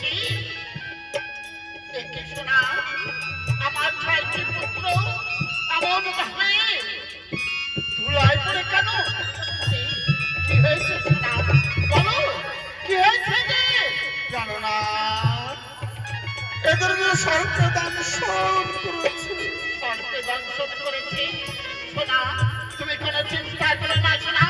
করেছি। দেখে শোনা, আমার ছয়টি পুত্র এমন ভাবে ধুলায় পড়ে কেন? কি হয়েছে শোনা, বলো কি হয়েছে যে? জানো না, এদের যে সর্পে দংশন করেছে। সর্পে দংশন করেছে? শোনা, তুমি কোনো চিন্তা করো না শোনা।